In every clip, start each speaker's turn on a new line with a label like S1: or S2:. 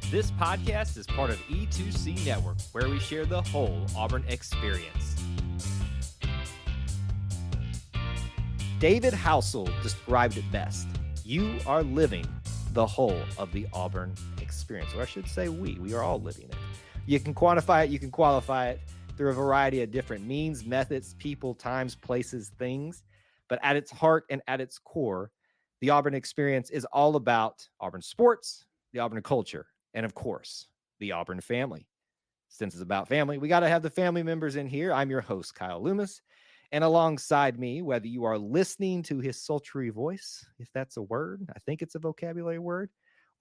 S1: This podcast is part of E2C Network, where we share the whole Auburn experience. David Housel described it best. You are living the whole of the Auburn experience, or I should say we are all living it. You can quantify it, you can qualify it through a variety of different means, methods, people, times, places, things. But at its heart and at its core, the Auburn experience is all about Auburn sports, the Auburn culture, and of course, the Auburn family. Since it's about family, we got to have the family members in here. I'm your host, Kyle Loomis. And alongside me, whether you are listening to his sultry voice, if that's a word, I think it's a vocabulary word,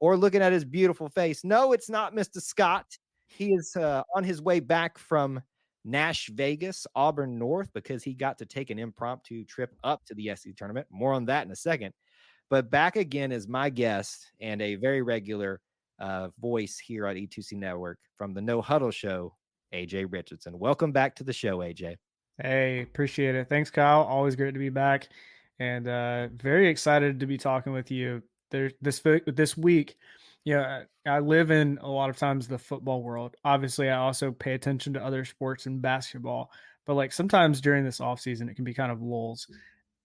S1: or looking at his beautiful face. No, it's not Mr. Scott. He is on his way back from Nash Vegas, Auburn North, because he got to take an impromptu trip up to the SEC tournament. More on that in a second. But back again is my guest and a very regular voice here on E2C Network from the No Huddle Show, AJ Richardson. Welcome back to the show, AJ.
S2: Hey, appreciate it. Thanks, Kyle. Always great to be back, and very excited to be talking with you this week. Yeah, I live in a lot of times the football world. Obviously, I also pay attention to other sports and basketball, but like sometimes during this off season, it can be kind of lulls.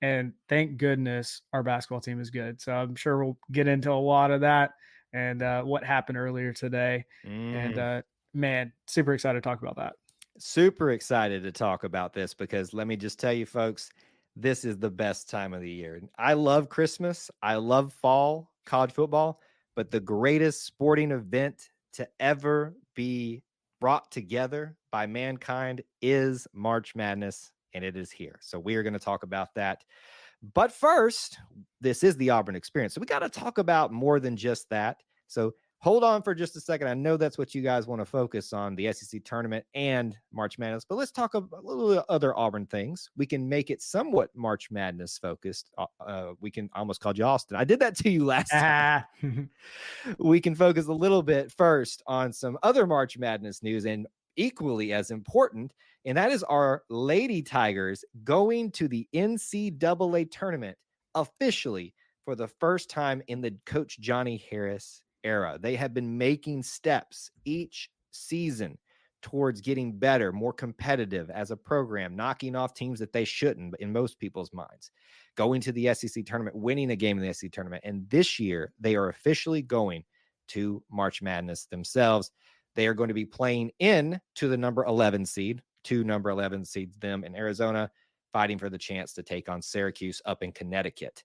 S2: And thank goodness our basketball team is good. So I'm sure we'll get into a lot of that and what happened earlier today. And man, super excited to talk about that.
S1: Super excited to talk about this because let me just tell you, folks, this is the best time of the year. I love Christmas. I love fall, college football, but the greatest sporting event to ever be brought together by mankind is March Madness, and it is here. So we are going to talk about that. But first, this is the Auburn experience. So we got to talk about more than just that. So hold on for just a second. I know that's what you guys want to focus on, the SEC tournament and March Madness, but let's talk a little other Auburn things. We can make it somewhat March Madness focused. We can almost call you Austin. I did that to you last time. We can focus a little bit first on some other March Madness news and equally as important, and that is our Lady Tigers going to the NCAA tournament officially for the first time in the Coach Johnny Harris era. They have been making steps each season towards getting better, more competitive as a program, knocking off teams that they shouldn't in most people's minds, going to the SEC tournament, winning a game in the SEC tournament. And this year, they are officially going to March Madness themselves. They are going to be playing in to the number 11 seed, two number 11 seeds, them in Arizona, fighting for the chance to take on Syracuse up in Connecticut.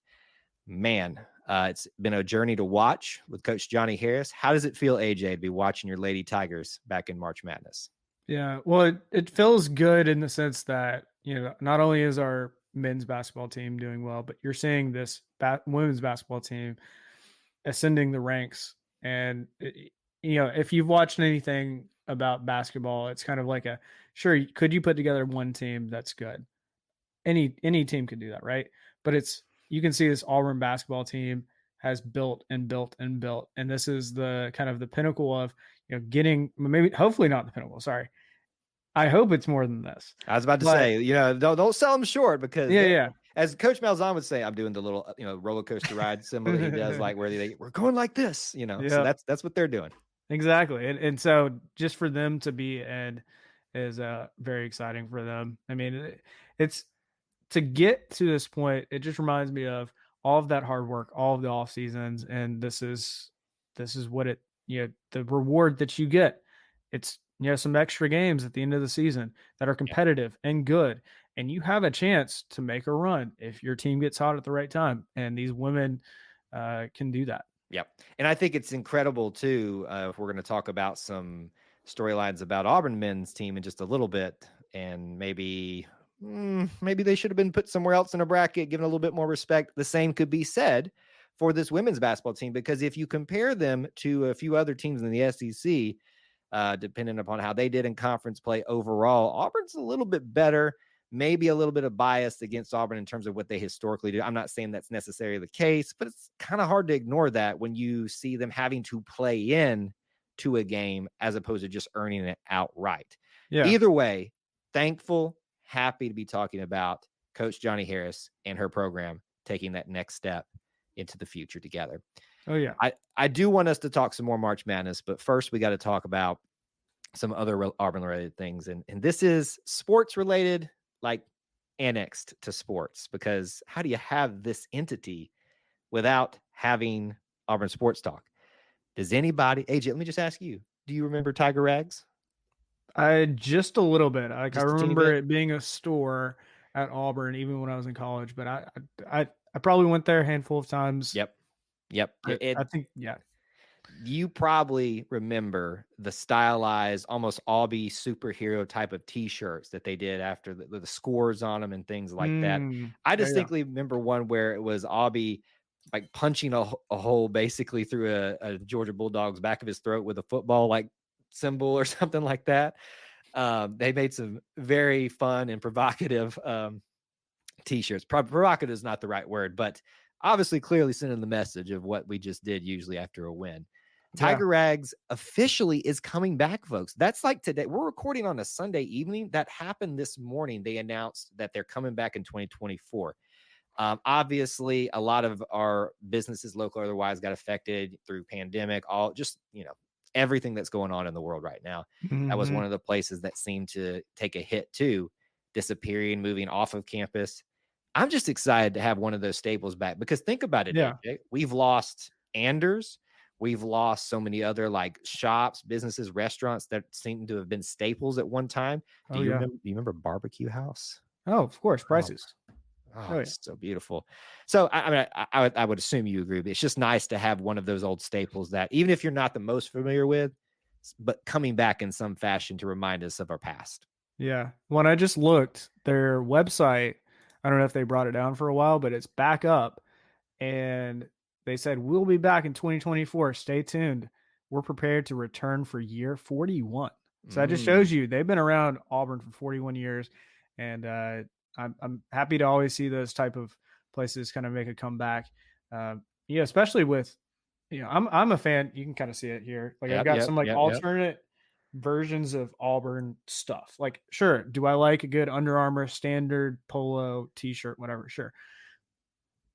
S1: Man, it's been a journey to watch with Coach Johnny Harris. How does it feel, AJ, to be watching your Lady Tigers back in March Madness?
S2: Yeah, well, it feels good in the sense that, not only is our men's basketball team doing well, but you're seeing this women's basketball team ascending the ranks. And, if you've watched anything about basketball, it's kind of like sure, could you put together one team that's good? Any team could do that, right? But you can see this Auburn basketball team has built and built and built, and this is the kind of the pinnacle of getting, maybe hopefully not the pinnacle. Sorry, I hope it's more than this.
S1: I was about to say, don't sell them short because
S2: yeah.
S1: As Coach Malzahn would say, I'm doing the little roller coaster ride symbol that he does, like where we're going like this, So that's what they're doing.
S2: Exactly, and so just for them to be in is very exciting for them. I mean, it's to get to this point, it just reminds me of all of that hard work, all of the off seasons, and this is what it the reward that you get. It's some extra games at the end of the season that are competitive and good, and you have a chance to make a run if your team gets hot at the right time, and these women can do that.
S1: Yep, and I think it's incredible too. If we're going to talk about some storylines about Auburn men's team in just a little bit, and maybe they should have been put somewhere else in a bracket, given a little bit more respect. The same could be said for this women's basketball team, because if you compare them to a few other teams in the SEC, depending upon how they did in conference play overall, Auburn's a little bit better, maybe a little bit of bias against Auburn in terms of what they historically do. I'm not saying that's necessarily the case, but it's kind of hard to ignore that when you see them having to play in to a game as opposed to just earning it outright.
S2: Yeah.
S1: Either way, thankful, happy to be talking about Coach Johnny Harris and her program taking that next step into the future together.
S2: Oh yeah.
S1: I do want us to talk some more March Madness, but first we got to talk about some other Auburn related things, and this is sports related, like annexed to sports, because how do you have this entity without having Auburn sports talk? Does anybody, AJ? Let me just ask you: do you remember Tiger Rags?
S2: I just a little bit. Like I
S1: Just a teeny
S2: remember
S1: bit.
S2: it being a store at Auburn, even when I was in college. But I probably went there a handful of times.
S1: Yep, yep.
S2: I think yeah.
S1: You probably remember the stylized, almost Aubie superhero type of T-shirts that they did after the scores on them and things like that. I
S2: Yeah, yeah.
S1: distinctly remember one where it was Aubie like punching a hole basically through a Georgia Bulldog's back of his throat with a football like symbol or something like that. They made some very fun and provocative T-shirts. Provocative is not the right word, but obviously clearly sending the message of what we just did usually after a win.
S2: Yeah.
S1: Tiger Rags officially is coming back, folks. That's like today. We're recording on a Sunday evening. That happened this morning. They announced that they're coming back in 2024. Obviously, a lot of our businesses, local or otherwise, got affected through pandemic, all just, everything that's going on in the world right now. That was
S2: Hmm.
S1: one of the places that seemed to take a hit too, disappearing, moving off of campus. I'm just excited to have one of those staples back because think about it,
S2: Yeah.
S1: AJ. We've lost Anders. We've lost so many other like shops, businesses, restaurants that seem to have been staples at one time.
S2: Oh yeah.
S1: Do you remember Barbecue House?
S2: Oh, of course,
S1: Oh,
S2: prices.
S1: oh,
S2: Oh yeah.
S1: it's so beautiful. So I mean, I would assume you agree, but it's just nice to have one of those old staples that even if you're not the most familiar with, but coming back in some fashion to remind us of our past.
S2: Yeah. When I just looked, their website, I don't know if they brought it down for a while, but it's back up. And they said, we'll be back in 2024. Stay tuned. We're prepared to return for year 41. So that just
S1: Mm,
S2: shows you they've been around Auburn for 41 years. And I'm happy to always see those type of places kind of make a comeback. Yeah, especially with, I'm a fan. You can kind of see it here. Like I've
S1: yep,
S2: got
S1: yep,
S2: some like
S1: yep, yep.
S2: alternate versions of Auburn stuff. Like, sure, do I like a good Under Armour standard polo t-shirt, whatever? Sure.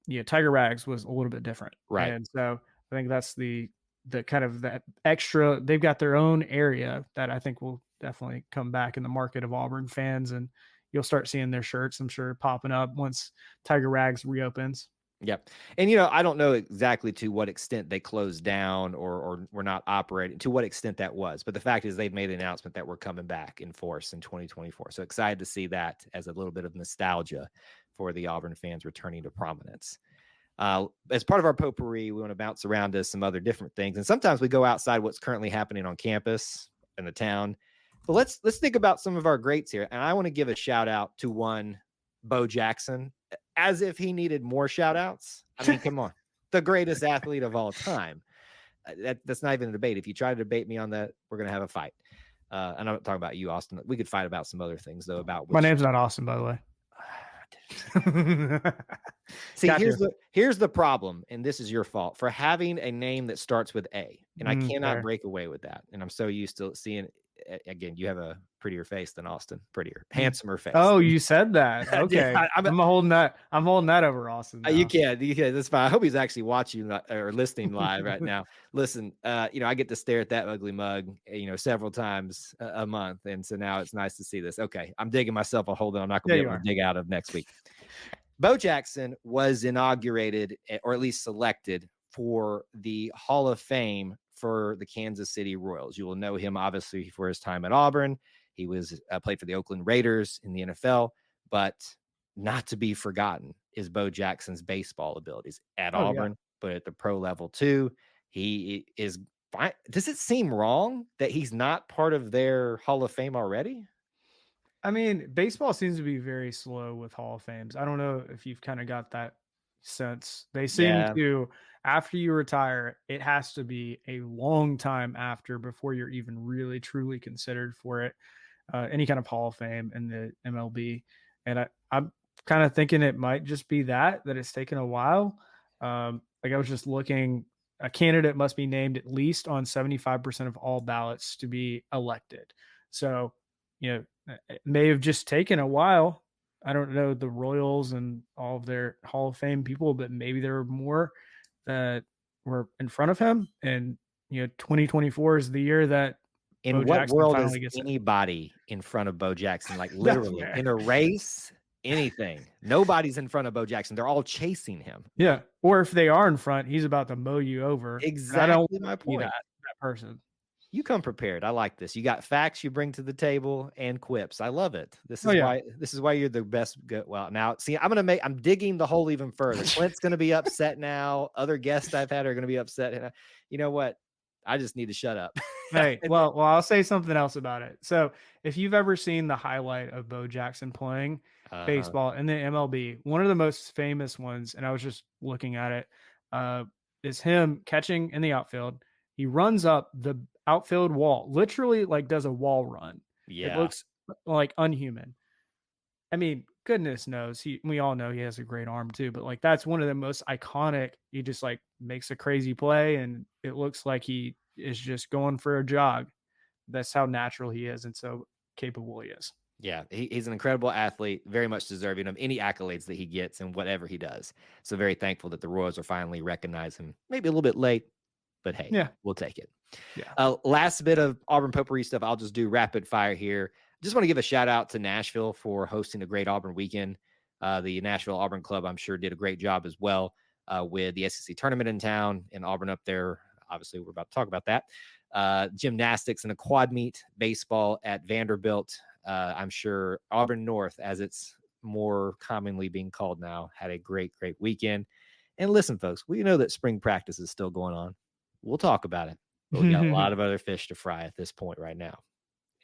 S2: Yeah, Tiger Rags was a little bit different.
S1: Right.
S2: And so I think that's the kind of that extra they've got their own area that I think will definitely come back in the market of Auburn fans, and you'll start seeing their shirts, I'm sure, popping up once Tiger Rags reopens.
S1: Yep. And I don't know exactly to what extent they closed down or were not operating, to what extent that was. But the fact is they've made an announcement that we're coming back in force in 2024. So excited to see that as a little bit of nostalgia for the Auburn fans returning to prominence. As part of our potpourri, we want to bounce around to some other different things. And sometimes we go outside what's currently happening on campus in the town. But let's think about some of our greats here. And I want to give a shout out to one Bo Jackson, as if he needed more shout outs. I mean, come on. The greatest athlete of all time. That's not even a debate. If you try to debate me on that, we're going to have a fight. And I'm not talking about you, Austin. We could fight about some other things, though, about
S2: My
S1: which.
S2: name's not Austin, by the way.
S1: See,
S2: Got you.
S1: here's the problem, and this is your fault for having a name that starts with A, and I cannot
S2: Fair.
S1: break away with that. And I'm so used to seeing. Again, you have a prettier face than Austin, prettier,
S2: Mm.
S1: handsomer face.
S2: Oh, you said that.
S1: Yeah,
S2: Okay. I'm holding that over Austin
S1: you
S2: now.
S1: can, that's fine. I hope he's actually watching or listening live right now. Listen, I get to stare at that ugly mug, several times a month, and so now it's nice to see this. Okay, I'm digging myself a hole that I'm not going
S2: Yeah,
S1: to be
S2: you
S1: able to
S2: are.
S1: dig out of next week. Bo Jackson was inaugurated, or at least selected, for the Hall of Fame for the Kansas City Royals. You will know him obviously for his time at Auburn. He was played for the Oakland Raiders in the NFL, but not to be forgotten is Bo Jackson's baseball abilities at
S2: Oh yeah.
S1: Auburn, but at the pro level too. He is fine. Does it seem wrong that he's not part of their Hall of Fame already?
S2: I mean, baseball seems to be very slow with Hall of Fames. I don't know if you've kind of got that sense. They seem
S1: Yeah,
S2: to, after you retire, it has to be a long time after before you're even really truly considered for it. Any kind of Hall of Fame in the MLB. And I'm kind of thinking it might just be that it's taken a while. Like I was just looking, a candidate must be named at least on 75% of all ballots to be elected. So, it may have just taken a while. I don't know the Royals and all of their Hall of Fame people, but maybe there were more that. were in front of him, and 2024 is the year that
S1: In
S2: Bo
S1: what
S2: Jackson
S1: world is
S2: finally gets it.
S1: anybody in front of Bo Jackson? Like,
S2: That's
S1: literally,
S2: fair.
S1: in a race, anything. Nobody's in front of Bo Jackson. They're all chasing him.
S2: Yeah, or if they are in front, he's about to mow you over, and I don't
S1: Exactly my
S2: wanna be
S1: point.
S2: that person.
S1: You come prepared. I like this. You got facts you bring to the table and quips. I love it. This
S2: Oh,
S1: is
S2: yeah.
S1: why you're the best. Well, now see, I'm digging the hole even further. Clint's gonna be upset now. Other guests I've had are gonna be upset. And you know what? I just need to shut up.
S2: Hey,
S1: And
S2: well, I'll say something else about it. So, if you've ever seen the highlight of Bo Jackson playing
S1: uh-huh.
S2: baseball in the MLB, one of the most famous ones, and I was just looking at it, uh, is him catching in the outfield. He runs up the outfield wall, literally like does a wall run. It
S1: Yeah.
S2: looks like unhuman. I mean, goodness knows we all know he has a great arm too, but like that's one of the most iconic. He just like makes a crazy play and it looks like he is just going for a jog. That's how natural he is and so capable he is.
S1: Yeah, he's an incredible athlete, very much deserving of any accolades that he gets and whatever he does. So very thankful that the Royals are finally recognizing him. Maybe a little bit late, but hey,
S2: Yeah.
S1: we'll take it.
S2: Yeah.
S1: Last bit of Auburn potpourri stuff. I'll just do rapid fire here. Just want to give a shout out to Nashville for hosting a great Auburn weekend. The Nashville Auburn Club, I'm sure, did a great job as well with the SEC tournament in town and Auburn up there. Obviously, we're about to talk about that. Gymnastics and a quad meet, baseball at Vanderbilt. I'm sure Auburn North, as it's more commonly being called now, had a great, great weekend. And listen, folks, we know that spring practice is still going on. We'll talk about it, but we got a lot of other fish to fry at this point right now.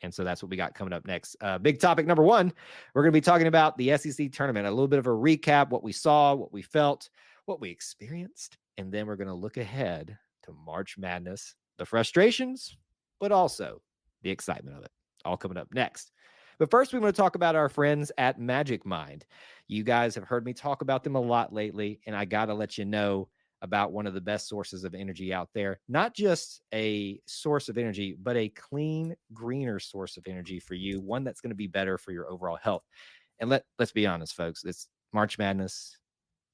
S1: And so that's what we got coming up next. Big topic number one, we're going to be talking about the SEC tournament, a little bit of a recap, what we saw, what we felt, what we experienced. And then we're going to look ahead to March Madness, the frustrations, but also the excitement of it. All coming up next. But first, we want to talk about our friends at Magic Mind. You guys have heard me talk about them a lot lately, and I got to let you know about one of the best sources of energy out there. Not just a source of energy, but a clean, greener source of energy for you, one that's going to be better for your overall health. And let's be honest, folks, it's March Madness.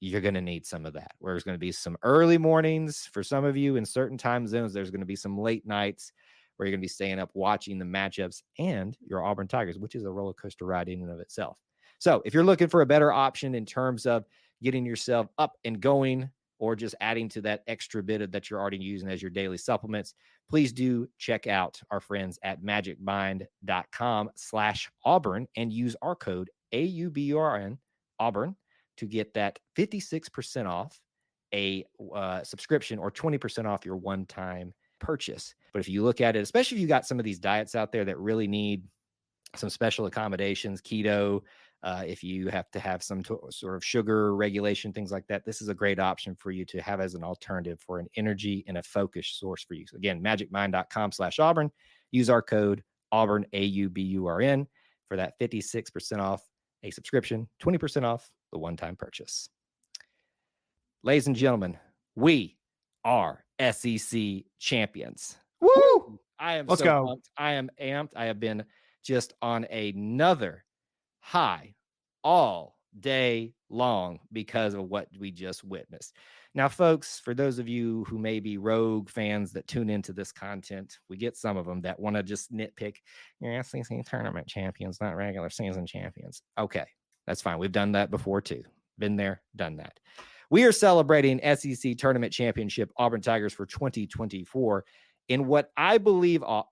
S1: You're going to need some of that. Where there's going to be some early mornings for some of you in certain time zones. There's going to be some late nights where you're going to be staying up watching the matchups and your Auburn Tigers, which is a roller coaster ride in and of itself. So if you're looking for a better option in terms of getting yourself up and going, or just adding to that extra bit that you're already using as your daily supplements, please do check out our friends at magicmind.com/Auburn and use our code AUBURN, Auburn, to get that 56% off a subscription or 20% off your one-time purchase. But if you look at it, especially if you got some of these diets out there that really need some special accommodations, keto, if you have to have some sort of sugar regulation, things like that, this is a great option for you to have as an alternative for an energy and a focus source for you. So again, magicmind.com/Auburn. Use our code Auburn, AUBURN, for that 56% off a subscription, 20% off the one-time purchase. Ladies and gentlemen, we are SEC champions.
S2: Woo!
S1: Woo! I am
S2: Let's
S1: so
S2: go.
S1: pumped. I am amped. I have been just on another high all day long because of what we just witnessed. Now, folks, for those of you who may be rogue fans that tune into this content, we get some of them that want to just nitpick your SEC tournament champions, not regular season champions. Okay, that's fine. We've done that before too. Been there, done that. We are celebrating SEC tournament championship Auburn Tigers for 2024 in what I believe, I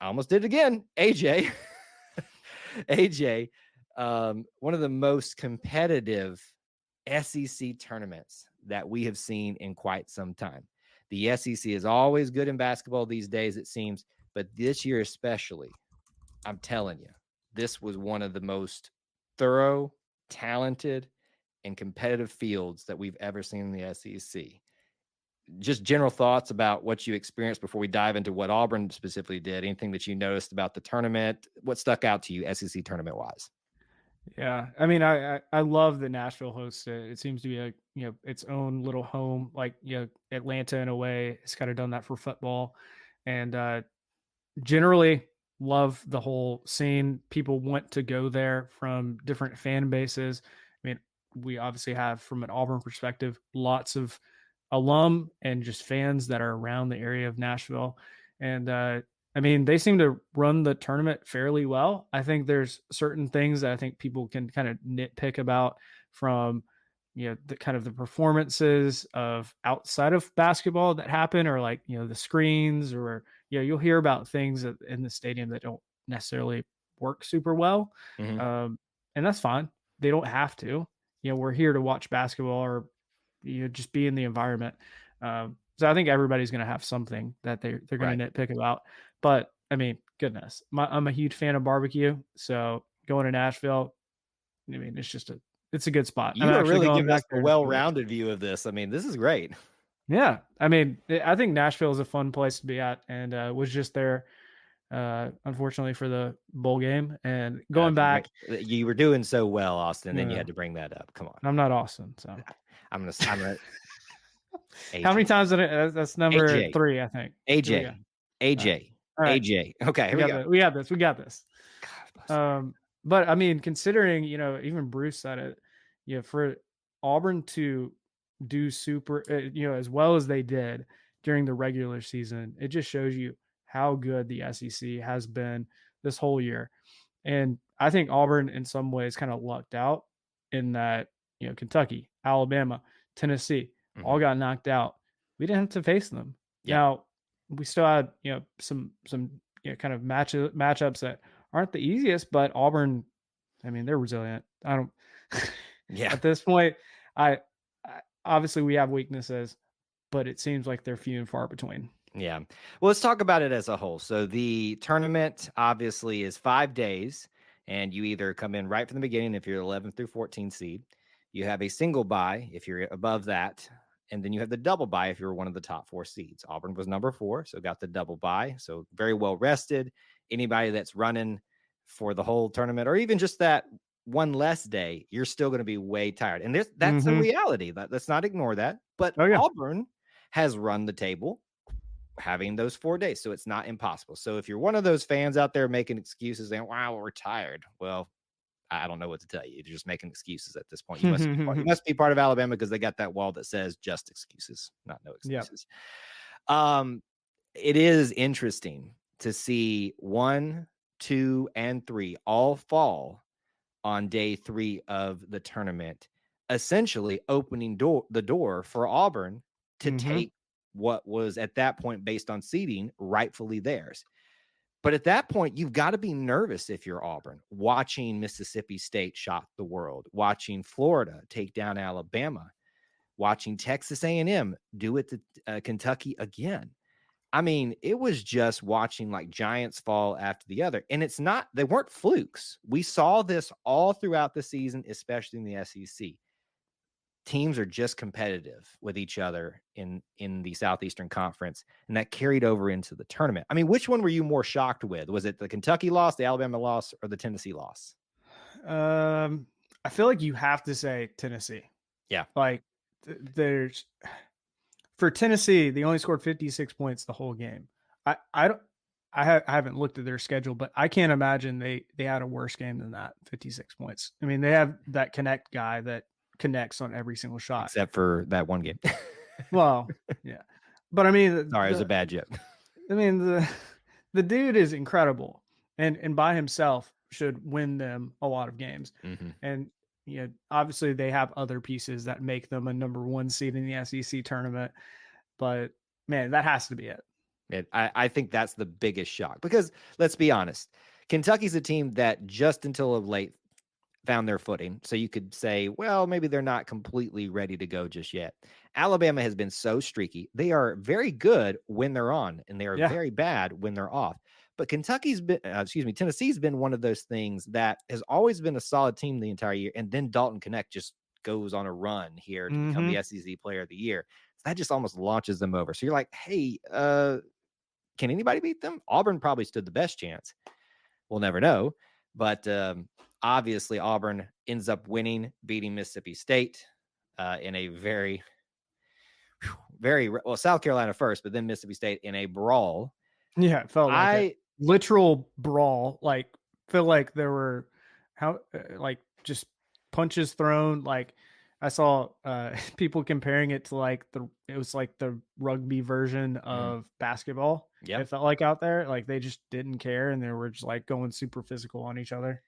S1: almost did it again, AJ. AJ, one of the most competitive SEC tournaments that we have seen in quite some time. The SEC is always good in basketball these days, it seems, but this year especially, I'm telling you, this was one of the most thorough, talented, and competitive fields that we've ever seen in the SEC. Just general thoughts about what you experienced before we dive into what Auburn specifically did. Anything that you noticed about the tournament? What stuck out to you SEC tournament wise?
S2: Yeah, I mean, I love that Nashville hosts it. It seems to be like its own little home, like Atlanta in a way. It's kind of done that for football, and generally love the whole scene. People want to go there from different fan bases. I mean, we obviously have, from an Auburn perspective, lots of alum and just fans that are around the area of Nashville. And I mean, they seem to run the tournament fairly well. I think there's certain things that I think people can kind of nitpick about from the kind of the performances of outside of basketball that happen, or like the screens, or you'll hear about things in the stadium that don't necessarily work super well.
S1: Mhm.
S2: And that's fine. They don't have to. We're here to watch basketball, or just be in the environment. So I think everybody's going to have something that they're going
S1: Right.
S2: to nitpick about. But I mean, goodness, I'm a huge fan of barbecue. So going to Nashville, I mean, it's a good spot. I'm
S1: You are
S2: actually
S1: really
S2: going
S1: giving us
S2: back
S1: a
S2: there in a few weeks.
S1: well-rounded view of this. I mean, this is great.
S2: Yeah, I mean, I think Nashville is a fun place to be at, and was just there, unfortunately, for the bowl game, and going back.
S1: You were doing so well, Austin, then you had
S2: No,
S1: to bring that up. Come on.
S2: I'm not Austin. So
S1: I'm gonna
S2: how many
S1: AJ.
S2: times did that's number
S1: AJ.
S2: 3, I think. Here we go.
S1: AJ.
S2: All right,
S1: AJ.
S2: all right.
S1: AJ. Okay,
S2: We
S1: here we
S2: got
S1: go.
S2: the we got this. We got this.
S1: God bless
S2: Um, but I mean, considering, even Bruce said it, for Auburn to do super, as well as they did during the regular season, it just shows you how good the SEC has been this whole year. And I think Auburn, in some ways, kind of lucked out in that, Kentucky, Alabama, Tennessee
S1: you.
S2: all
S1: Mhm.
S2: got knocked out. We didn't have to face them.
S1: Yeah.
S2: Now, we still had, some kind of matchups that aren't the easiest, but Auburn, I mean, they're resilient. I don't
S1: Yeah.
S2: at this point, I obviously we have weaknesses, but it seems like they're few and far between.
S1: Yeah. Well, let's talk about it as a whole. So the tournament obviously is 5 days, and you either come in right from the beginning if you're 11th through 14th seed. You have a single bye if you're above that, and then you have the double bye if you're one of the top 4 seeds. Auburn was number 4, so got the double bye. So very well rested. Anybody that's running for the whole tournament, or even just that one less day, you're still going to be way tired. And that's a
S2: Mhm.
S1: reality. Let's not ignore that. But
S2: Oh, yeah.
S1: Auburn has run the table having those 4 days. So it's not impossible. So if you're one of those fans out there making excuses saying, wow, we're tired. Well, I don't know what to tell you. You're just making excuses at this point. You must be part of Alabama because they got that wall that says just excuses, not no
S2: Yep.
S1: excuses. Um, it is interesting to see 1, 2, and 3 all fall on day 3 of the tournament, essentially opening the door for Auburn to
S2: Mhm.
S1: take what was at that point, based on seeding, rightfully theirs. But at that point, you've got to be nervous if you're Auburn, watching Mississippi State shock the world, watching Florida take down Alabama, watching Texas A&M do it to Kentucky again. I mean, it was just watching like giants fall after the other. And they weren't flukes. We saw this all throughout the season, especially in the SEC. Teams are just competitive with each other in the Southeastern Conference, and that carried over into the tournament. I mean, which one were you more shocked with? Was it the Kentucky loss, the Alabama loss, or the Tennessee loss?
S2: Um, I feel like you have to say Tennessee.
S1: Yeah,
S2: Like, there's for Tennessee, they only scored 56 points the whole game. I don't I haven't looked at their schedule, but I can't imagine they had a worse game than that, 56 points. I mean, they have that connect guy that connects on every single shot.
S1: except for that one game.
S2: Well, yeah. But I mean,
S1: Sorry, it was a bad joke.
S2: I mean, the dude is incredible, and by himself should win them a lot of games.
S1: Mhm.
S2: And obviously they have other pieces that make them a number 1 seed in the SEC tournament, but man, that has to be it.
S1: I think that's the biggest shock because let's be honest, Kentucky's a team that just until of late found their footing. So you could say, well, maybe they're not completely ready to go just yet. Alabama has been so streaky. They are very good when they're on, and they are
S2: Yeah.
S1: very bad when they're off. But Tennessee's been one of those things that has always been a solid team the entire year. And then Dalton Connect just goes on a run here to become the
S2: Mhm.
S1: SEC player of the year. So that just almost launches them over. So you're like, hey, can anybody beat them? Auburn probably stood the best chance. We'll never know. But obviously, Auburn ends up winning, beating Mississippi State in a very well, South Carolina first, but then Mississippi State in a brawl.
S2: Yeah, it felt like it.
S1: I
S2: Literal brawl, like, feel like there were just punches thrown, like, I saw people comparing it to like it was like the rugby version
S1: Mhm.
S2: of basketball.
S1: Yep.
S2: It felt like out there, like they just didn't care and they were just like going super physical on each other.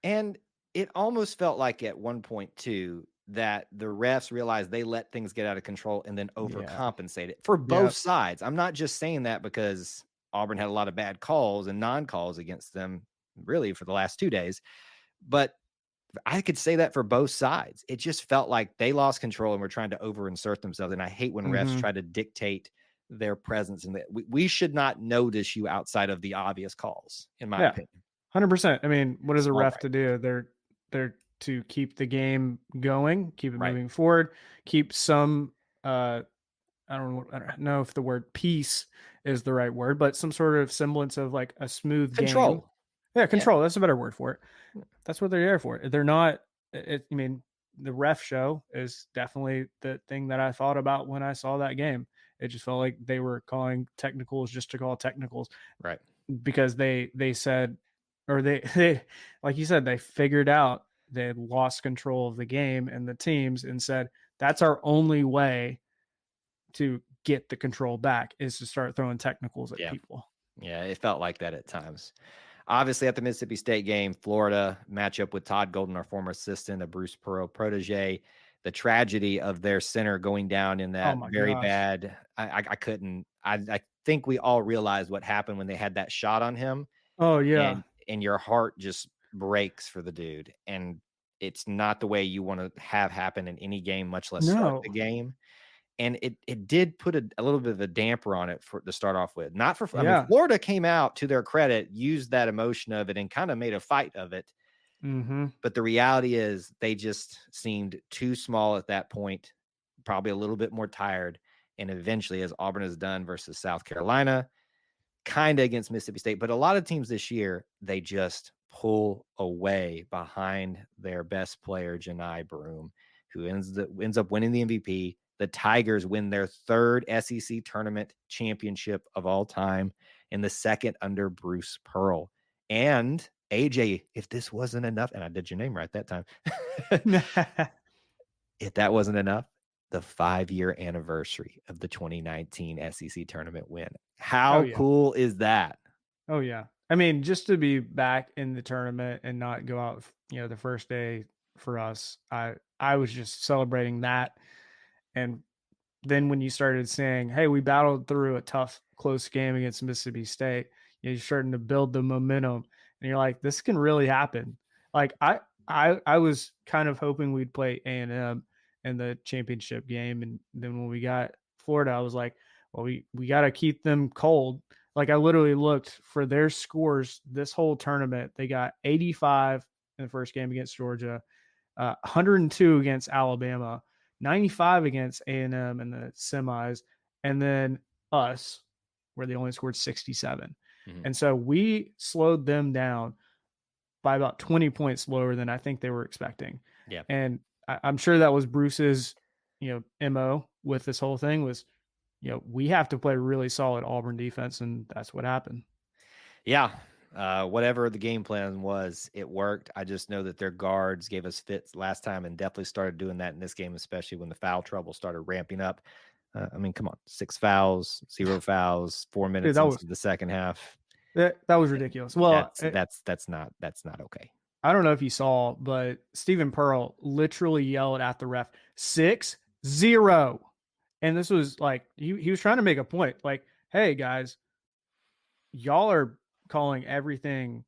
S1: And it almost felt like at one point too that the refs realized they let things get out of control and then
S2: Yeah.
S1: overcompensated for both
S2: Yep.
S1: sides. I'm not just saying that because Auburn had a lot of bad calls and non-calls against them really for the last 2 days, but I could say that for both sides. It just felt like they lost control and were trying to overinsert themselves, and I hate when refs
S2: Hmm.
S1: try to dictate their presence, and that we should not notice you outside of the obvious calls, in my
S2: Yeah.
S1: opinion.
S2: 100%. I mean, what is a
S1: Small
S2: ref
S1: right.
S2: to do? They're to keep the game going, keep it
S1: Right.
S2: moving forward, keep some I don't know if the word peace is the right word, but some sort of semblance of like a smooth game.
S1: Control.
S2: Yeah,
S1: Yeah.
S2: control. That's a better word for it. That's what they're there for. They're not. I mean, the ref show is definitely the thing that I thought about when I saw that game. It just felt like they were calling technicals just to call technicals
S1: Right.
S2: because they said, or they like you said, they figured out they had lost control of the game and the teams and said that's our only way to get the control back is to start throwing technicals at
S1: Yeah.
S2: people.
S1: Yeah, it felt like that at times. Obviously, at the Mississippi State game, Florida matchup with Todd Golden, our former assistant, a Bruce Pearl protege. The tragedy of their center going down in
S2: Oh
S1: that
S2: my
S1: very
S2: gosh.
S1: bad. I couldn't. I think we all realized what happened when they had that shot on him,
S2: Oh yeah.
S1: and your heart just breaks for the dude. And it's not the way you want to have happen in any game, much less start the
S2: No.
S1: game. And it did put a little bit of a damper on it for to start off with. Not for I mean,
S2: Yeah.
S1: Florida came out to their credit, used that emotion of it, and kinda made a fight of it,
S2: Mhm.
S1: but the reality is they just seemed too small at that point, probably a little bit more tired, and eventually, as Auburn has done versus South Carolina, kinda against Mississippi State, but a lot of teams this year, they just pull away behind their best player, Janai Broome, who ends up winning the MVP. The Tigers win their 3rd SEC tournament championship of all time and the 2nd under Bruce Pearl. And AJ, if this wasn't enough, and I did your name right that time. If that wasn't enough, the 5-year anniversary of the 2019 SEC tournament win.
S2: Oh
S1: How
S2: yeah.
S1: cool is that?
S2: Oh yeah. I mean, just to be back in the tournament and not go out, the first day for us, I was just celebrating that. And then when you started saying, "Hey, we battled through a tough, close game against Mississippi State," you're starting to build the momentum, and you're like, "This can really happen." Like I was kind of hoping we'd play A&M in the championship game, and then when we got Florida, I was like, "Well, we got to keep them cold." Like I literally looked for their scores this whole tournament. They got 85 in the first game against Georgia, 102 against Alabama, 95 against A&M in the semis, and then us, where they only scored 67.
S1: Mhm.
S2: And so we slowed them down by about 20 points lower than I think they were expecting.
S1: Yeah.
S2: And I'm sure that was Bruce's, MO with this whole thing was, we have to play really solid Auburn defense, and that's what happened.
S1: Yeah. Whatever the game plan was, it worked. I just know that their guards gave us fits last time and definitely started doing that in this game, especially when the foul trouble started ramping up. I mean, come on, 6 fouls, 0 fouls, 4
S2: Dude,
S1: minutes
S2: that
S1: into
S2: was
S1: the second half.
S2: that was ridiculous. Well,
S1: That's not okay.
S2: I don't know if you saw, but Stephen Pearl literally yelled at the ref 6-0. And this was like he was trying to make a point. Like, hey guys, y'all are calling everything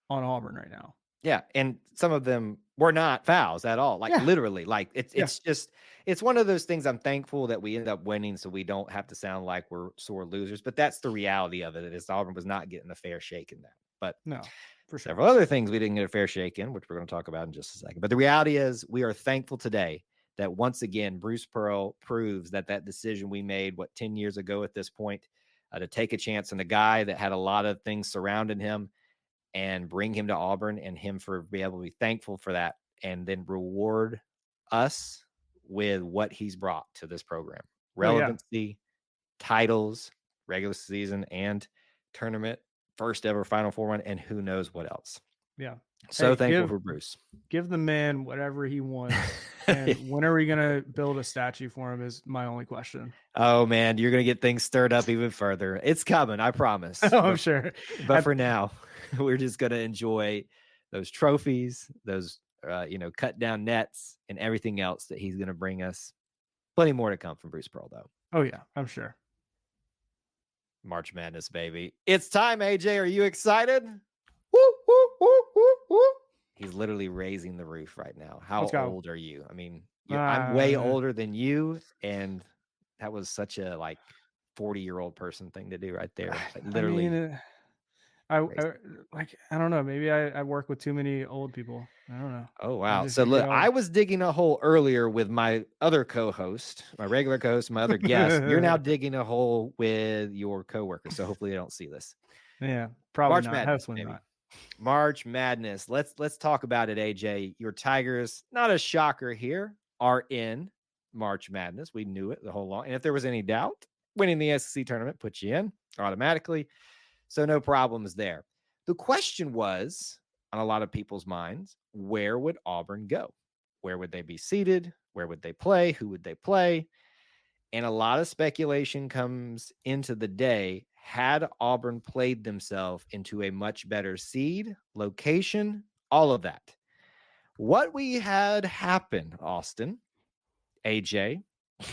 S2: on Auburn right now.
S1: Yeah, and some of them were not fouls at all, like,
S2: Yeah.
S1: literally, like, it's
S2: Yeah.
S1: it's just it's one of those things I'm thankful that we ended up winning so we don't have to sound like we're sore losers, but that's the reality of it, is Auburn was not getting a fair shake in that, but
S2: No, for sure.
S1: several other things we didn't get a fair shake in, which we're gonna talk about in just a second, but the reality is we are thankful today that once again, Bruce Pearl proves that that decision we made, 10 years ago at this point, to take a chance on a guy that had a lot of things surrounding him and bring him to Auburn and him for be able to be thankful for that and then reward us with what he's brought to this program.
S2: Oh yeah.
S1: Relevancy, titles, regular season and tournament, first ever Final Four run, and who knows what else.
S2: Yeah.
S1: So
S2: Hey,
S1: thankful for Bruce.
S2: give the man whatever he wants. And when are we gonna build a statue for him? Is my only question.
S1: Oh man, you're gonna get things stirred up even further. It's coming, I promise.
S2: I'm sure.
S1: But for now, we're just gonna enjoy those trophies, those cut down nets, and everything else that he's gonna bring us. Plenty more to come from Bruce Pearl, though.
S2: Oh yeah, I'm sure.
S1: March Madness, baby! It's time. AJ, are you excited? Woo, woo, woo, woo, woo. He's literally raising the roof right now. How
S2: Let's go.
S1: old are you? I mean, I'm way older than you, and that was such a 40-year-old person thing to do right there. Like,
S2: I
S1: literally.
S2: mean, I don't know. Maybe I work with too many old people. I don't know.
S1: Oh
S2: I
S1: wow!
S2: just
S1: So
S2: get
S1: look, I
S2: old.
S1: was digging a hole earlier with my other co-host, my regular co-host, my other guest. You're now digging a hole with your coworker. So hopefully they don't see this.
S2: Yeah, probably
S1: March
S2: not.
S1: Madness,
S2: Hopefully
S1: baby.
S2: not.
S1: March Madness. Let's talk about it, AJ. Your Tigers, not a shocker here, are in March Madness. We knew it the whole long. And if there was any doubt, winning the SEC tournament puts you in automatically. So no problems there. The question was on a lot of people's minds, where would Auburn go? Where would they be seated? Where would they play? Who would they play? And a lot of speculation comes into the day. Had Auburn played themselves into a much better seed, location, all of that. What we had happen, Austin, AJ. I did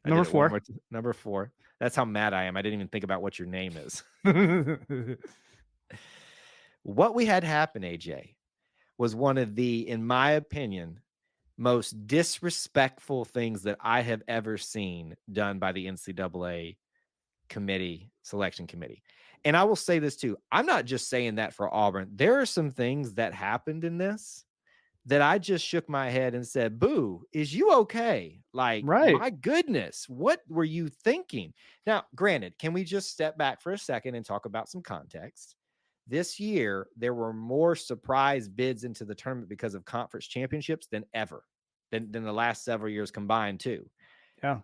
S2: Number
S1: it one
S2: 4.
S1: more time. Number 4. That's how mad I am. I didn't even think about what your name is. What we had happen, AJ, was one of the, in my opinion, most disrespectful things that I have ever seen done by the NCAA selection committee. And I will say this too. I'm not just saying that for Auburn. There are some things that happened in this that I just shook my head and said, "Boo, is you okay? Like,
S2: Right.
S1: my goodness, what were you thinking?" Now, granted, can we just step back for a second and talk about some context? This year, there were more surprise bids into the tournament because of conference championships than ever, than the last several years combined, too.
S2: Yeah.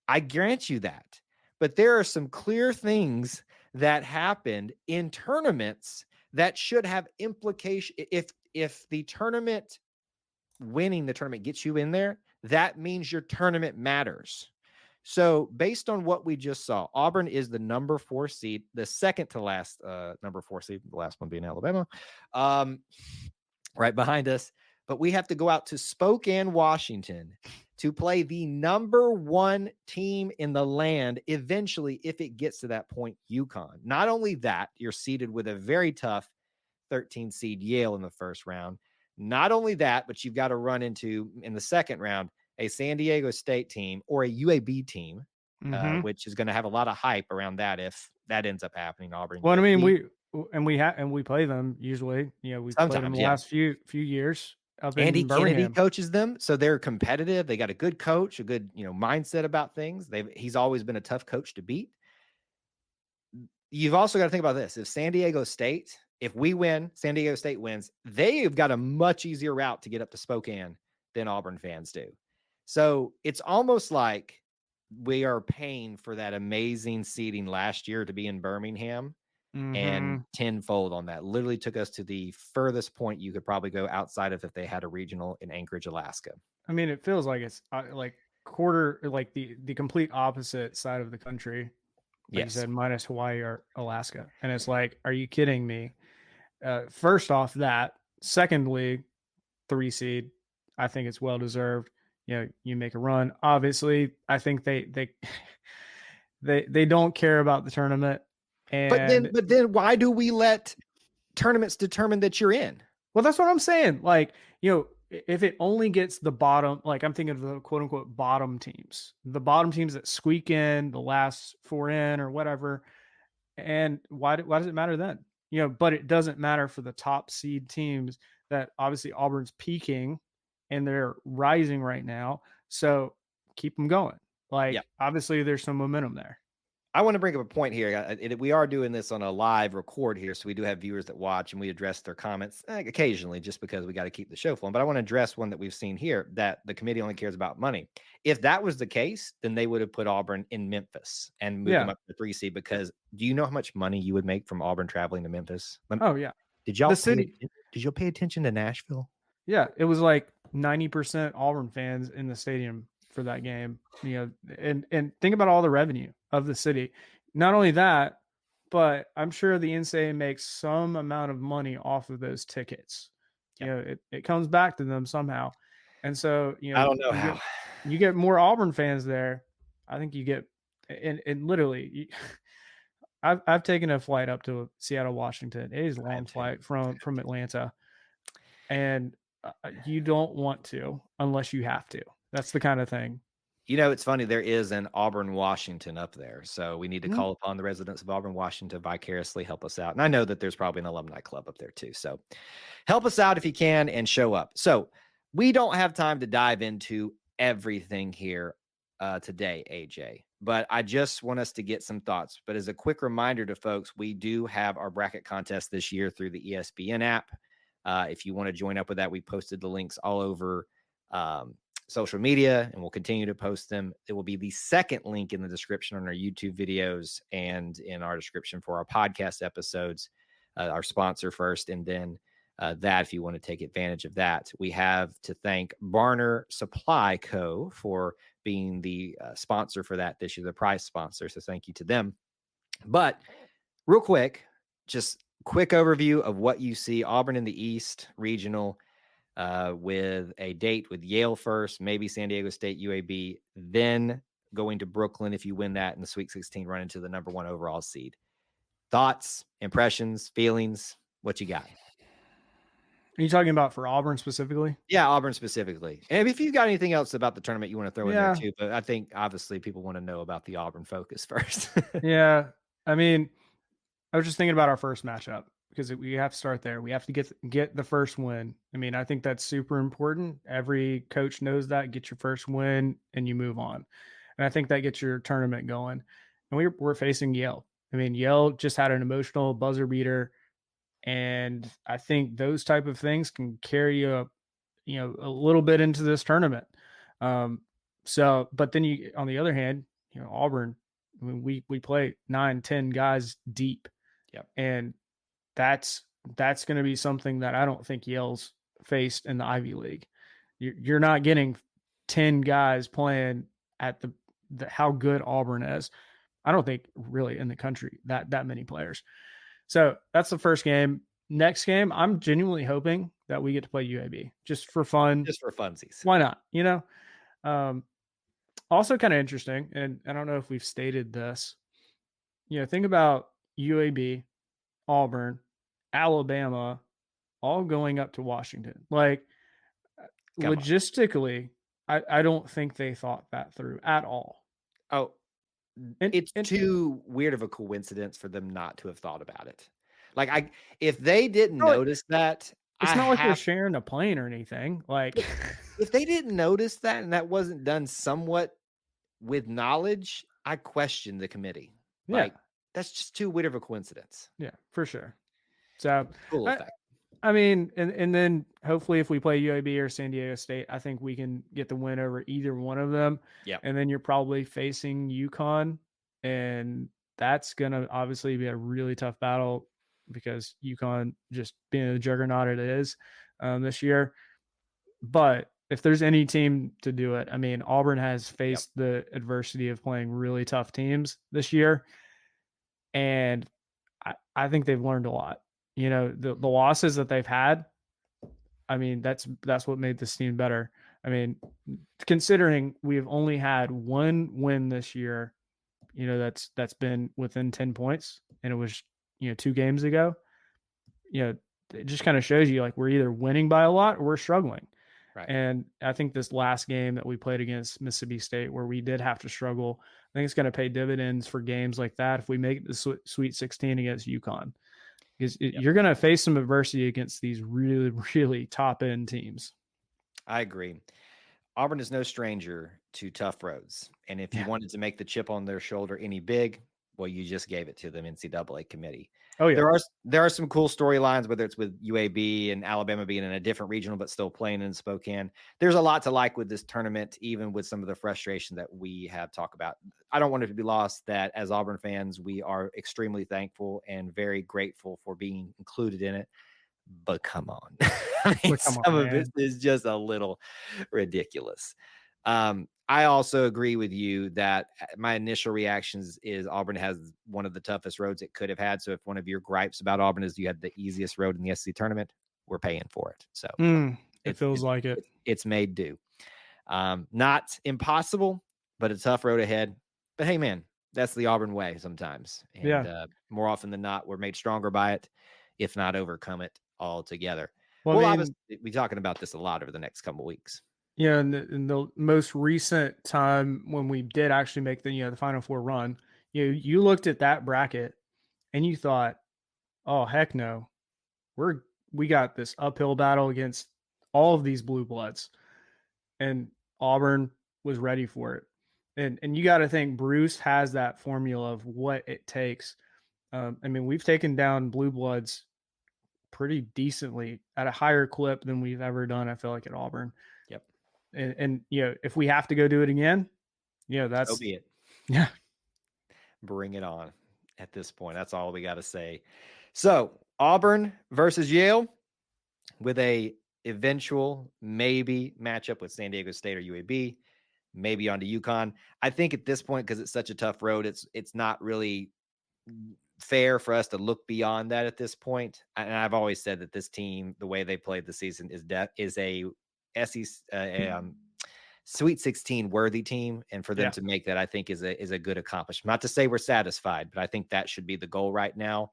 S1: I grant you that. But there are some clear things that happened in tournaments that should have implication. If the tournament, winning the tournament gets you in there, that means your tournament matters. So based on what we just saw, Auburn is the number 4 seed, the second to last number 4 seed, the last one being Alabama, right behind us. But we have to go out to Spokane, Washington to play the number 1 team in the land eventually, if it gets to that point, UConn. Not only that, you're seeded with a very tough 13 seed Yale in the first round. Not only that, but you've got to run into, in the second round, a San Diego State team or a UAB team, which is going to have a lot of hype around that if that ends up happening. Auburn,
S2: Well, I mean,
S1: UAB.
S2: we play them usually. We've played them
S1: Sometimes,
S2: the
S1: yeah.
S2: last few years up
S1: Andy
S2: in
S1: Kennedy
S2: Birmingham.
S1: coaches them, so they're competitive. They got a good coach, a good mindset about things. He's always been a tough coach to beat. You've also got to think about this: if San Diego State, if we win, San Diego State wins, they've got a much easier route to get up to Spokane than Auburn fans do. So it's almost like we are paying for that amazing seating last year to be in Birmingham. And tenfold on that. Literally took us to the furthest point you could probably go outside of if they had a regional in Anchorage, Alaska.
S2: I mean, it feels like it's like the complete opposite side of the country. Like you
S1: Yes.
S2: said, minus Hawaii or Alaska. And it's like, are you kidding me? First off that. Secondly, 3 seed. I think it's well deserved. You make a run. Obviously, I think they don't care about the tournament. And
S1: But then why do we let tournaments determine that you're in?
S2: well, that's what I'm saying. Like, if it only gets the bottom, like I'm thinking of the quote unquote bottom teams, the bottom teams that squeak in the last 4 in or whatever. And why does it matter then? But it doesn't matter for the top seed teams that obviously Auburn's peaking and they're rising right now. So keep them going. Like, obviously there's some momentum there.
S1: I want to bring up a point here. We are doing this on a live record here, so we do have viewers that watch, and we address their comments occasionally just because we got to keep the show flowing. But I want to address one that we've seen here, that the committee only cares about money. If that was the case, then they would have put Auburn in Memphis and moved them up to the 3 seed, because do you know how much money you would make from Auburn traveling to Memphis?
S2: Oh, yeah.
S1: Did
S2: The
S1: y'all pay
S2: city,
S1: atten did y'all pay attention to Nashville?
S2: yeah, it was like 90% Auburn fans in the stadium for that game. And think about all the revenue of the city. Not only that, but I'm sure the NCAA makes some amount of money off of those tickets.
S1: Yep.
S2: It comes back to them somehow. And so,
S1: I don't know
S2: you
S1: how.
S2: get more Auburn fans there. I think you get and literally I've taken a flight up to Seattle, Washington. It is a
S1: I have
S2: long
S1: to.
S2: flight from Atlanta, and you don't want to unless you have to. That's the kind of thing.
S1: It's funny, there is an Auburn, Washington up there, so we need to
S2: Mhm.
S1: call upon the residents of Auburn, Washington to vicariously help us out, and I know that there's probably an alumni club up there too, so help us out if you can and show up. So, we don't have time to dive into everything here, today, AJ, but I just want us to get some thoughts. But as a quick reminder to folks, we do have our bracket contest this year through the ESPN app. If you want to join up with that, we posted the links all over, social media, and we'll continue to post them. It will be the second link in the description on our YouTube videos and in our description for our podcast episodes, our sponsor first, and then that if you want to take advantage of that. We have to thank Barner Supply Co. for being the sponsor for that this year, the prize sponsor. So thank you to them. But real quick, just quick overview of what you see. Auburn in the East regional, with a date with Yale first, maybe San Diego State, UAB, then going to Brooklyn if you win that in the Sweet 16, run into the number 1 overall seed. Thoughts, impressions, feelings, what you got?
S2: Are you talking about for Auburn specifically?
S1: Yeah, Auburn specifically. And if you've got anything else about the tournament you want to throw in there
S2: Yeah,
S1: too, but I think obviously people want to know about the Auburn focus first.
S2: yeah. I mean, I was just thinking about our first matchup because we have to start there. We have to get the first win. I mean, I think that's super important. Every coach knows that. Get your first win and you move on. And I think that gets your tournament going. And we're facing Yale. I mean, Yale just had an emotional buzzer beater, and I think those type of things can carry you up, a little bit into this tournament. Um, so, but then you, on the other hand, Auburn, I mean, we play 9, 10 guys deep,
S1: Yep.
S2: and that's going to be something that I don't think Yale's faced in the Ivy League. You're not getting 10 guys playing at the how good Auburn is. I don't think really in the country that many players. So that's the first game. Next game, I'm genuinely hoping that we get to play UAB just for fun.
S1: Just for funsies.
S2: Why not? Um, also kind of interesting, and I don't know if we've stated this. Think about UAB, Auburn, Alabama, all going up to Washington. Like
S1: Come on.
S2: logistically, I don't think they thought that through at all.
S1: Oh,
S2: And
S1: it's
S2: and
S1: too weird of a coincidence for them not to have thought about it. Like if they didn't
S2: no,
S1: notice that,
S2: it's
S1: I
S2: not like we're
S1: have
S2: sharing a plane or anything. Like,
S1: but if they didn't notice that and that wasn't done somewhat with knowledge, I question the committee.
S2: yeah,
S1: Like that's just too weird of a coincidence.
S2: yeah, for sure. So,
S1: Cool
S2: I,
S1: effect.
S2: I mean, and then hopefully if we play UAB or San Diego State, I think we can get the win over either one of them.
S1: Yep.
S2: And then you're probably facing UConn, and that's gonna obviously be a really tough battle because UConn just being the juggernaut it is this year. But if there's any team to do it, I mean, Auburn has
S1: Yep.
S2: faced the adversity of playing really tough teams this year, and I think they've learned a lot. The losses that they've had, I mean, that's what made this team better. I mean, considering we've only had one win this year, that's been within 10 points, and it was 2 games ago. It just kind of shows you like we're either winning by a lot or we're struggling.
S1: Right.
S2: And I think this last game that we played against Mississippi State, where we did have to struggle, I think it's going to pay dividends for games like that if we make it the Sweet 16 against UConn, because
S1: Yep.
S2: you're going to face some adversity against these really, really top end teams.
S1: I agree. Auburn is no stranger to tough roads. And if you
S2: Yeah.
S1: wanted to make the chip on their shoulder any big, well, you just gave it to them NCAA committee.
S2: Oh yeah.
S1: There are some cool storylines, whether it's with UAB and Alabama being in a different regional but still playing in Spokane. There's a lot to like with this tournament, even with some of the frustration that we have talked about. I don't want it to be lost that as Auburn fans, we are extremely thankful and very grateful for being included in it. but come on. I mean,
S2: But come on,
S1: some of this
S2: man.
S1: is just a little ridiculous. I also agree with you that my initial reactions is Auburn has one of the toughest roads it could have had. So if one of your gripes about Auburn is you had the easiest road in the SEC tournament, we're paying for it. So
S2: It
S1: it's
S2: feels
S1: it's
S2: like it.
S1: it's made do. Not impossible, but a tough road ahead. But hey, man, that's the Auburn way sometimes. And
S2: Yeah.
S1: more often than not, we're made stronger by it, if not overcome it altogether.
S2: Well, I
S1: We'll
S2: mean,
S1: obviously be talking about this a lot over the next couple of weeks.
S2: yeah, in the most recent time when we did actually make the Final Four run, you looked at that bracket and you thought, oh heck no, we got this uphill battle against all of these blue bloods, and Auburn was ready for it. And you got to think Bruce has that formula of what it takes. I mean, we've taken down blue bloods pretty decently at a higher clip than we've ever done. I feel like at Auburn.
S1: Yep.
S2: And if we have to go do it again,
S1: So
S2: that's
S1: be it.
S2: yeah.
S1: Bring it on at this point. That's all we got to say. So Auburn versus Yale with a eventual maybe matchup with San Diego State or UAB, maybe on to UConn. I think at this point, because it's such a tough road, it's not really fair for us to look beyond that at this point. And I've always said that this team, the way they played the season, is a SEC Sweet 16 worthy team, and for them to make that, I think is a good accomplishment. Not to say we're satisfied, but I think that should be the goal right now.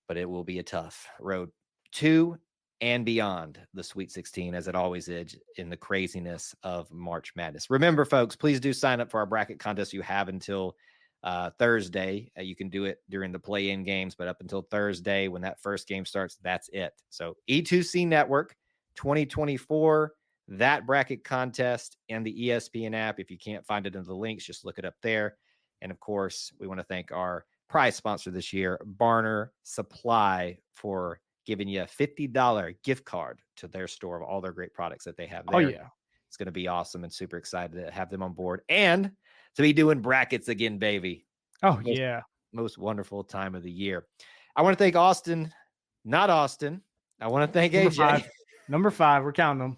S1: But it will be a tough road to and beyond the Sweet 16, as it always is in the craziness of March Madness. Remember, folks, please do sign up for our bracket contest. You have until Thursday. You can do it during the play-in games, but up until Thursday, when that first game starts, that's it. So E2C Network 2024, that bracket contest, and the ESPN app. If you can't find it in the links, just look it up there. And of course, we want to thank our prize sponsor this year, Barner Supply, for giving you a $50 gift card to their store of all their great products that they have there.
S2: Oh yeah.
S1: It's going to be awesome, and super excited to have them on board and to be doing brackets again, baby.
S2: Oh yeah.
S1: Most wonderful time of the year. I want to thank Austin, not Austin. I want to thank AJ.
S2: Number 5, we're counting them.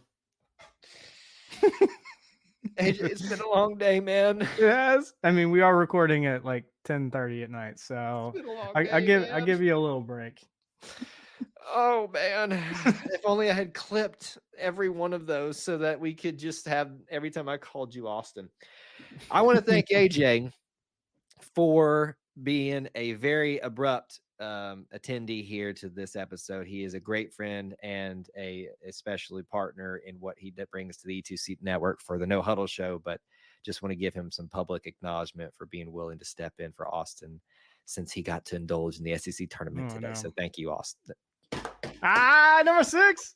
S1: AJ, it's been a long day, man.
S2: Yes. I mean, we are recording at like 10:30 at night, so I give you a little break.
S1: Oh man, if only I had clipped every one of those so that we could just have every time I called you Austin. I want to thank AJ for being a very abrupt attendee here to this episode. He is a great friend and especially partner in what he brings to the E2C network for the No Huddle show, but just want to give him some public acknowledgement for being willing to step in for Austin since he got to indulge in the SEC tournament today. No. So thank you, Austin.
S2: Number six.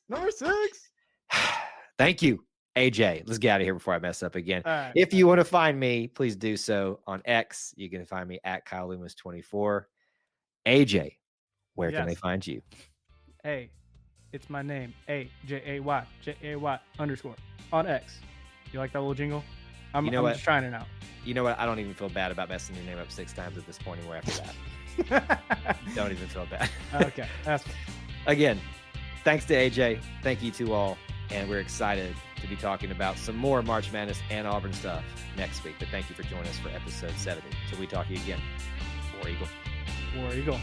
S1: Thank you, AJ. Let's get out of here before I mess up again.
S2: Right.
S1: If you want to find me, please do so on X. You can find me at Kyle Loomis 24. AJ, where can they find you?
S2: Hey, it's my name, AJAY _ on X. You like that little jingle? I'm just trying it out.
S1: You know what? I don't even feel bad about messing your name up 6 times at this point anymore after that. Don't even feel bad.
S2: Okay.
S1: Again, thanks to AJ. Thank you to all. And we're excited to be talking about some more March Madness and Auburn stuff next week. But thank you for joining us for episode 70. Till we talk to you again. War Eagle.
S2: War Eagle.